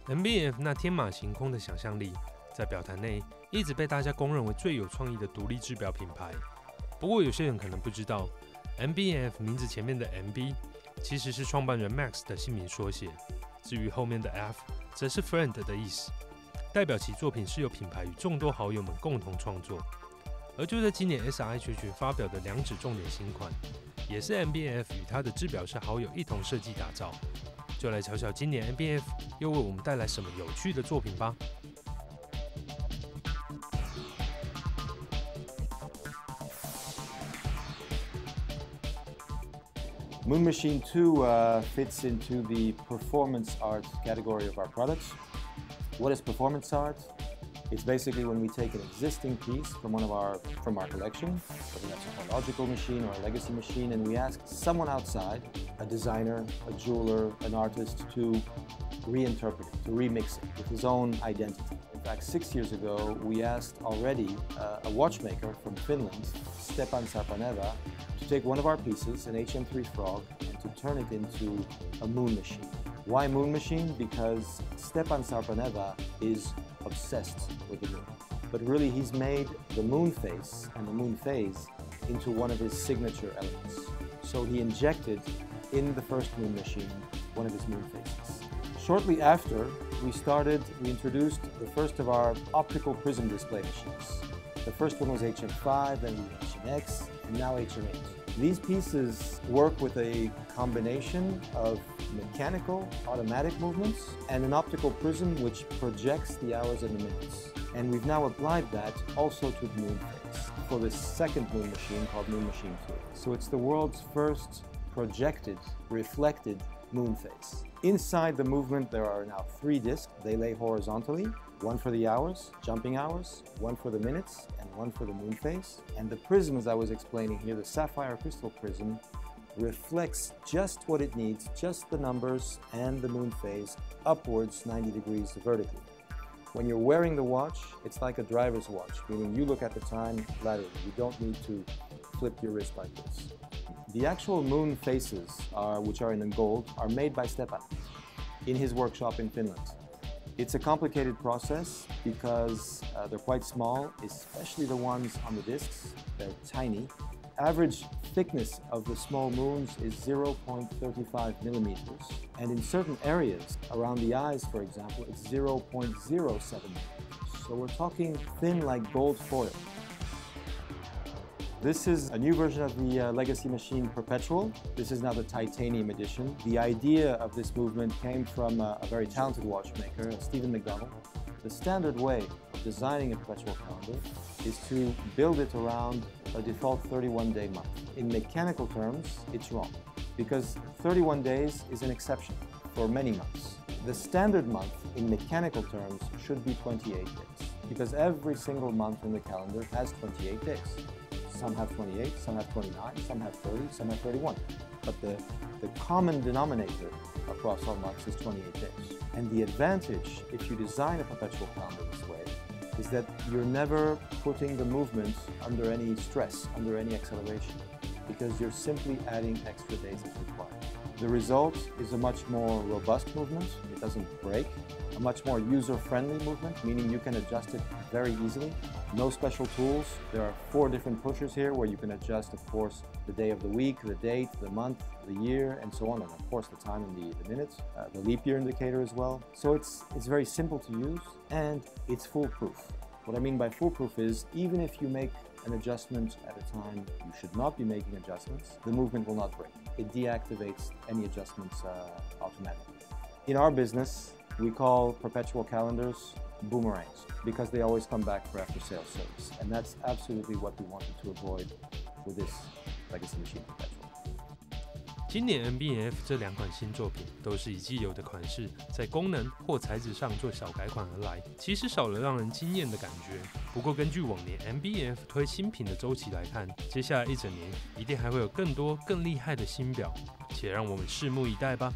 MB&F 那天马行空的想象力，在表坛内一直被大家公认为最有创意的独立制表品牌。不过有些人可能不知道 ，MB&F 名字前面的 MB 其实是创办人 Max 的姓名缩写，至于后面的 F 则是 Friend 的意思，代表其作品是由品牌与众多好友们共同创作。而就在今年 SIHH 发表的两指重点新款，也是 MB&F 与他的制表师好友一同设计打造。就来瞧瞧今年 MB&F 又为我们带来什么有趣的作品吧。Moon Machine 2 fits into the performance art category of our products. What is performance art? It's basically when we take an existing piece from our collection, whether that's a chronological machine or a legacy machine, and we ask someone outside, a designer, a jeweler, an artist, to reinterpret it, to remix it with his own identity. In fact, 6 years ago, we asked already a watchmaker from Finland, Sarpaneva, to take one of our pieces, an HM3 Frog, and to turn it into a moon machine. Why moon machine? Because Stepan Sarpaneva is obsessed with the moon. But really, he's made the moon face and the moon phase into one of his signature elements. So he injected in the first moon machine one of his moon faces. Shortly after, we introduced the first of our optical prism display machines. The first one was HM5, then HMX, and now HM8. These pieces work with a combination of mechanical, automatic movements and an optical prism which projects the hours and the minutes. And we've now applied that also to the moon phase for the second moon machine called Moon Machine 2. So it's the world's first projected, reflected moon phase. Inside the movement there are now 3 discs. They lay horizontally, one for the hours, jumping hours, one for the minutes, and one for the moon phase. And the prism, as I was explaining here, the sapphire crystal prism, reflects just what it needs, just the numbers and the moon phase, upwards 90 degrees vertically. When you're wearing the watch, it's like a driver's watch, meaning you look at the time laterally. You don't need to flip your wrist like this. The actual moon faces, which are in gold, are made by Stepan in his workshop in Finland. It's a complicated process because they're quite small, especially the ones on the discs. They're tiny. Average thickness of the small moons is 0.35 millimeters, and in certain areas, around the eyes, for example, it's 0.07 millimeters. So we're talking thin like gold foil. This is a new version of the legacy machine Perpetual. This is now the titanium edition. The idea of this movement came from a very talented watchmaker, Stephen McDonald. The standard way of designing a perpetual calendar is to build it around a default 31-day month. In mechanical terms, it's wrong, because 31 days is an exception for many months. The standard month in mechanical terms should be 28 days, because every single month in the calendar has 28 days. Some have 28, some have 29, some have 30, some have 31. But the common denominator across all months is 28 days. And the advantage, if you design a perpetual calendar this way, is that you're never putting the movement under any stress, under any acceleration, because you're simply adding extra days as required. The result is a much more robust movement. It doesn't break. A much more user-friendly movement, meaning you can adjust it very easily. No special tools. There are 4 different pushers here where you can adjust, of course, the day of the week, the date, the month, the year, and so on, and of course the time and the minutes, the leap year indicator as well. So it's very simple to use, and it's foolproof. What I mean by foolproof is even if you make an adjustment at a time you should not be making adjustments, the movement will not break. It deactivates any adjustments automatically. In our business, we call perpetual calendars boomerangs because they always come back for after-sales service, and that's absolutely what we wanted to avoid with this legacy machine perpetual. 今年 MB&F 这2款新作品都是以既有的款式在功能或材质上做小改款而来，其实少了让人惊艳的感觉。不过根据往年 MB&F 推新品的周期来看，接下来1整年一定还会有更多更厉害的新表，且让我们拭目以待吧。